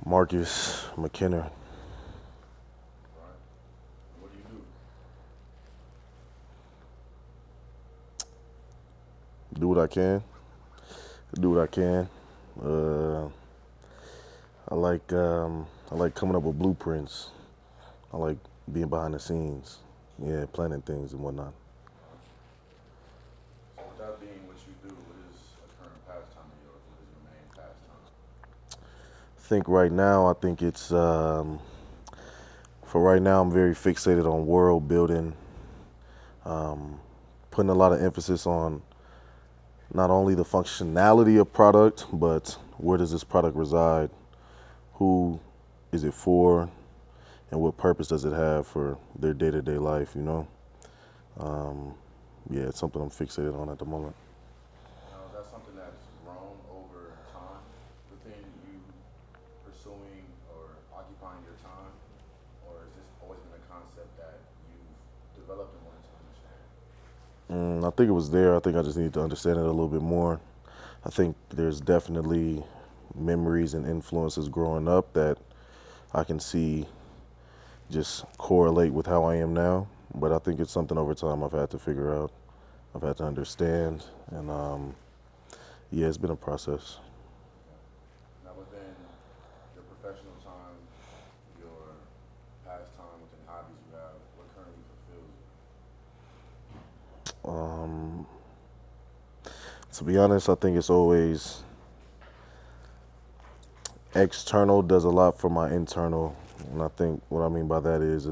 Marcus McKinnor. Right. What do you Do what I can. Do what I can. Uh, I like coming up with blueprints. I like being behind the scenes. Yeah, planning things and whatnot. So with that being what you do, what is a current pastime of yours? What is your main pastime? I think it's for right now. I'm very fixated on world building, putting a lot of emphasis on not only the functionality of product, but where does this product reside? Who is it for? And what purpose does it have for their day-to-day life, you know? Yeah, it's something I'm fixated on at the moment. Now, is that something that's grown over time within you pursuing or occupying your time? Or is this always been a concept that you've developed and wanted to understand? I think it was there. I think I just need to understand it a little bit more. I think there's definitely memories and influences growing up that I can see just correlate with how I am now. But I think it's something over time I've had to figure out. I've had to understand, and yeah, it's been a process. Okay. Now, within your professional time, your pastime, within hobbies you have, what currently fulfills you? Um, to be honest, I think it's always external does a lot for my internal, and I think what I mean by that is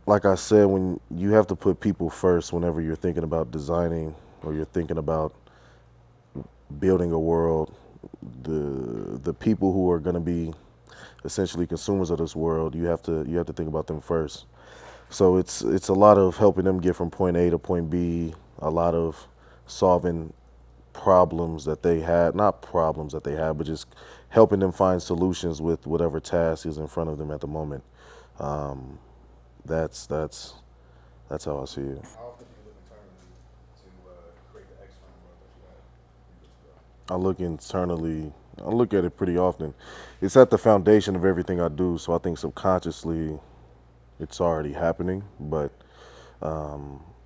like I said, when you have to put people first whenever you're thinking about designing or you're thinking about building a world, the people who are going to be essentially consumers of this world, you have to think about them first. So it's a lot of helping them get from point A to point B, a lot of solving problems that they had, not problems that they had, but just helping them find solutions with whatever task is in front of them at the moment. Um, that's that's how I see it. How often do you look internally to create the external world that you have when you're good to go? I look internally. I look at it pretty often. It's at the foundation of everything I do, so I think subconsciously it's already happening. But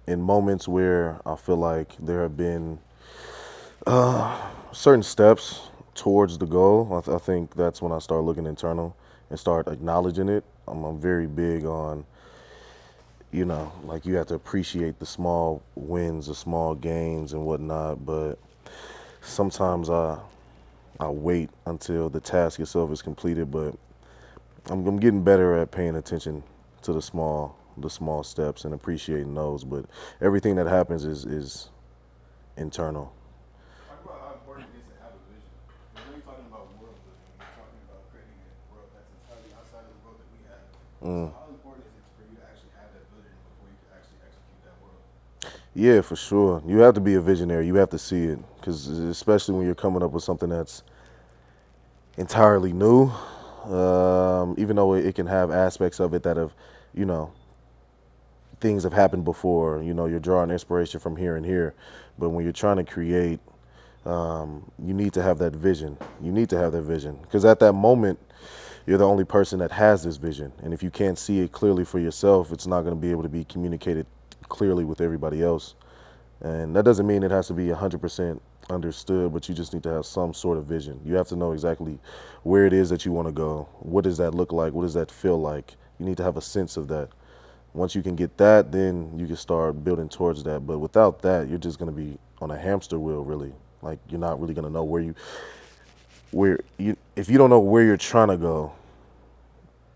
in moments where I feel like there have been certain steps towards the goal, I think that's when I start looking internal and start acknowledging it. I'm very big on, like you have to appreciate the small wins, the small gains, and whatnot. But sometimes I wait until the task itself is completed. But I'm getting better at paying attention to the small steps and appreciating those. But everything that happens is internal. Talk about how important it is to have a vision. Because when you're talking about world building, you're talking about creating a world that's entirely outside of the world that we have. So Mm. how important is it for you to actually have that vision before you can actually execute that world? Yeah, for sure. You have to be a visionary. You have to see it, because especially when you're coming up with something that's entirely new, even though it can have aspects of it that have, you know, things have happened before. You're drawing inspiration from here and here, but when you're trying to create, you need to have that vision. You need to have that vision, because at that moment, you're the only person that has this vision. And if you can't see it clearly for yourself, it's not going to be able to be communicated clearly with everybody else. And that doesn't mean it has to be 100% understood, but you just need to have some sort of vision. You have to know exactly where it is that you want to go. What does that look like? What does that feel like? You need to have a sense of that. Once you can get that, then you can start building towards that. But without that, you're just going to be on a hamster wheel, really. Like, you're not really going to know if you don't know where you're trying to go,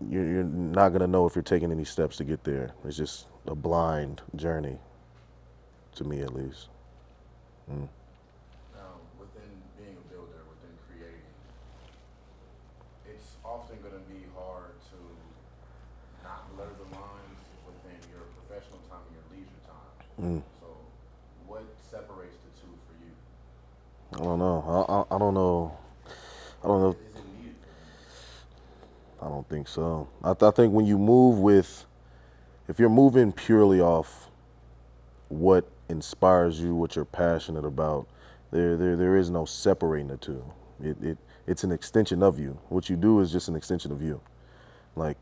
you're not going to know if you're taking any steps to get there. It's just a blind journey, to me at least. Mm. Now, within being a builder, within creating, it's often going to be hard to not blur the lines within your professional time and your leisure time. Mm. So, what separates the two for you? I don't know. I don't know. I don't know. Is it needed for you? I don't think so. I think when you if you're moving purely off what inspires you, what you're passionate about, there is no separating the two. It It's an extension of you. What you do is just an extension of you. Like,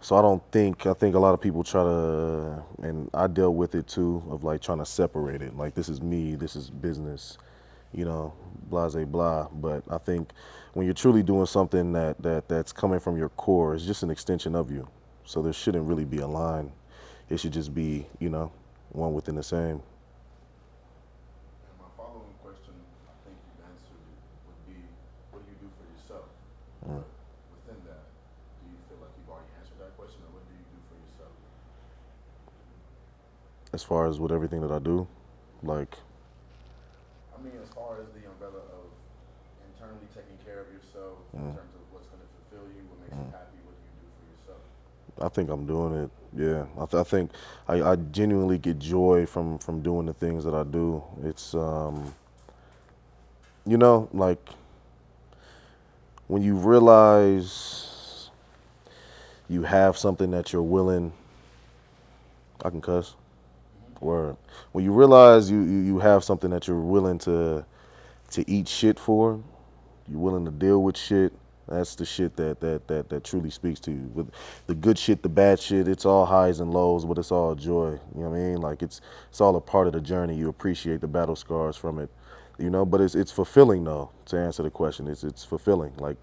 so I think a lot of people try to, and I dealt with it too, of like trying to separate it. Like, this is me, this is business, you know, blah, blah, blah. But I think when you're truly doing something that's coming from your core, it's just an extension of you. So there shouldn't really be a line. It should just be, one within the same. And my following question, I think you've answered it, would be, what do you do for yourself? Mm. But within that, do you feel like you've already answered that question, or what do you do for yourself? As far as with everything that I do, like, I mean, as far as the umbrella of internally taking care of yourself in mm, terms of what's going to fulfill you, what makes you mm, happy, what do you do for yourself? I think I'm doing it. Yeah, I think I genuinely get joy from doing the things that I do. It's like when you realize you have something that you're willing. I can cuss. Mm-hmm. Word. When you realize you have something that you're willing to eat shit for, you're willing to deal with shit. That's the shit that truly speaks to you. With the good shit, the bad shit, it's all highs and lows, but it's all joy. You know what I mean? Like it's all a part of the journey. You appreciate the battle scars from it, But it's fulfilling though. To answer the question, it's fulfilling. Like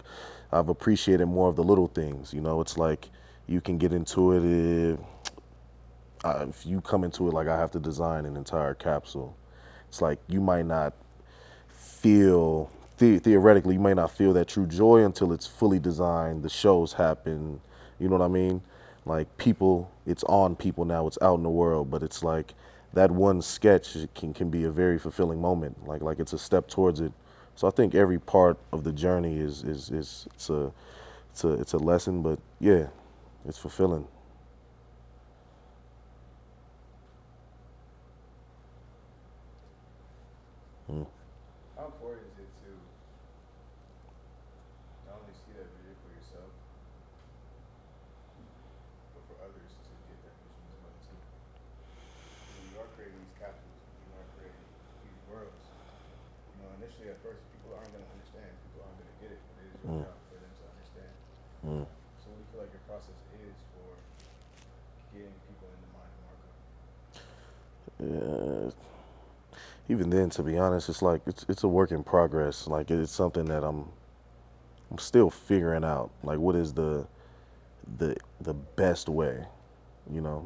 I've appreciated more of the little things. It's like you can get into it if you come into it like I have to design an entire capsule. It's like you might not feel theoretically you may not feel that true joy until it's fully designed, the shows happen, you know what I mean? Like people, it's on people now, it's out in the world, but it's like that one sketch can be a very fulfilling moment, like it's a step towards it. So I think every part of the journey is it's a lesson, but yeah, it's fulfilling. Mm. How important is it to not only see that vision for yourself, but for others to get that vision as well too? When you are creating these capsules, you are creating these worlds. Initially at first, people aren't going to understand. People aren't going to get it, but it is your Mm. job for them to understand. Mm. So, what do you feel like your process is for getting people in the mind of Marco? Yeah. Even then, to be honest, it's like it's a work in progress. Like it's something that I'm still figuring out. Like what is the best way.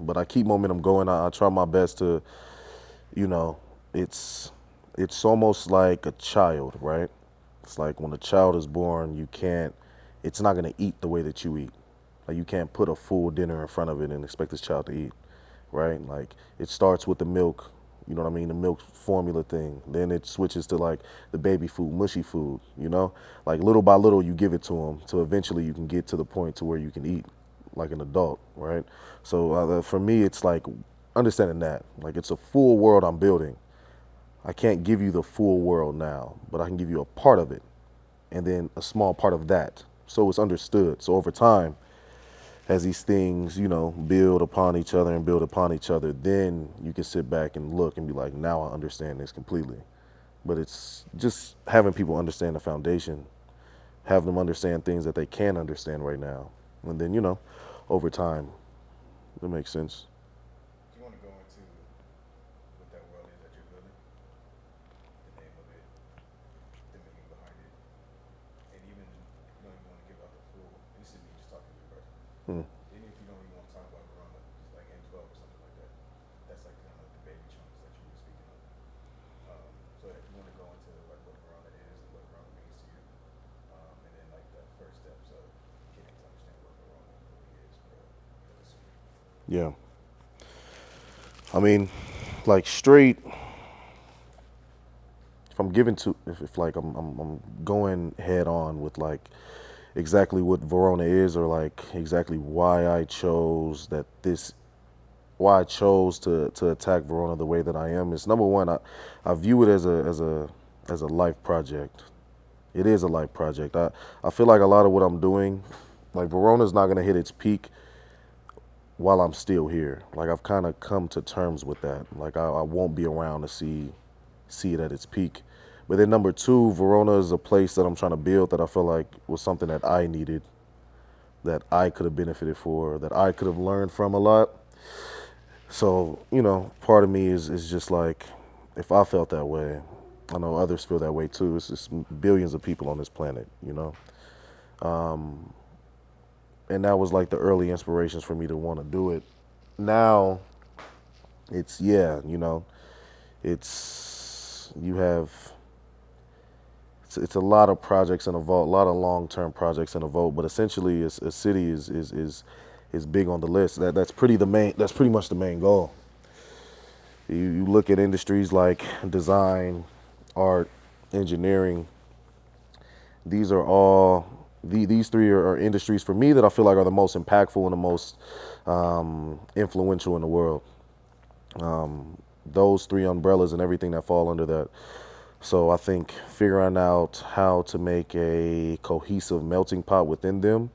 But I keep momentum going. I try my best to, you know, it's it's almost like a child, right? It's like when a child is born, it's not gonna eat the way that you eat. Like you can't put a full dinner in front of it and expect this child to eat, right? Like it starts with the milk, you know what I mean, the milk formula thing. Then it switches to like the baby food, mushy food. Like little by little you give it to them, so eventually you can get to the point to where you can eat like an adult, right? So for me, it's like understanding that, like it's a full world I'm building. I can't give you the full world now, but I can give you a part of it, and then a small part of that. So it's understood. So over time, as these things, build upon each other and build upon each other, then you can sit back and look and be like, now I understand this completely. But it's just having people understand the foundation, have them understand things that they can understand right now. And then, over time, that makes sense. Do you want to go into what that world is that you're building, the name of it, the meaning behind it, and even if you don't even want to give out the full, and this is me just talking to you personally, Hmm. even if you don't even want to talk about Verona, just like M12 or something like that, that's like kind of like the baby chunks that you were speaking of. So if you want to go into like what Verona is and what Verona means to you, and then like the first steps of getting to understand what Verona really is for the listener. Yeah. I mean, like straight, if I'm giving to, if like I'm going head on with like exactly what Verona is, or like exactly why I chose to attack Verona the way that I am, is number one, I view it as a life project. It is a life project. I feel like a lot of what I'm doing, like Verona's not gonna hit its peak while I'm still here. Like I've kind of come to terms with that. Like I won't be around to see it at its peak. But then number two, Verona is a place that I'm trying to build that I feel like was something that I needed, that I could have benefited for, that I could have learned from a lot. So, part of me is just like, if I felt that way, I know others feel that way too. It's just billions of people on this planet. And that was like the early inspirations for me to want to do it. Now, it's, yeah, it's, you have, it's a lot of projects in a vault, a lot of long-term projects in a vault, but essentially a city is big on the list. That's pretty much the main goal. You look at industries like design, art, engineering. These are all these three are industries for me that I feel like are the most impactful and the most influential in the world. Those three umbrellas and everything that fall under that. So I think figuring out how to make a cohesive melting pot within them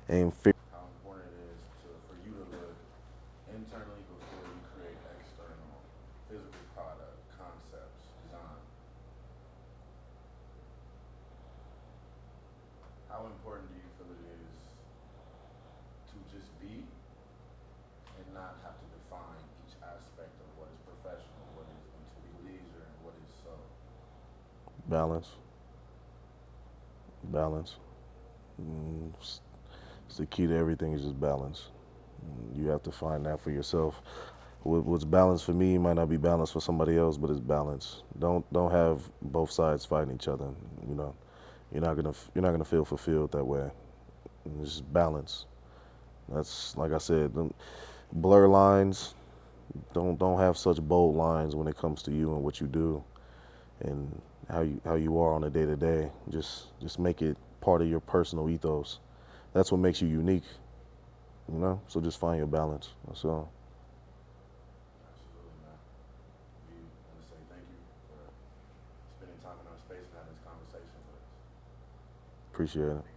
and how important it is for you to look internally before you create external physical product, concepts, design. How important do you feel it is to just be and not have to define each aspect of what is professional, what is to be leisure, and what is so? balance, balance. It's the key to everything is just balance. You have to find that for yourself. What's balanced for me might not be balanced for somebody else, but it's balance. Don't have both sides fighting each other. You know, you're not gonna feel fulfilled that way. It's just balance. That's like I said, blur lines. Don't have such bold lines when it comes to you and what you do and how you are on a day to day. Just make it part of your personal ethos. That's what makes you unique. So just find your balance. That's all. Absolutely, man. We want to say thank you for spending time in our space and having this conversation with us. Appreciate it.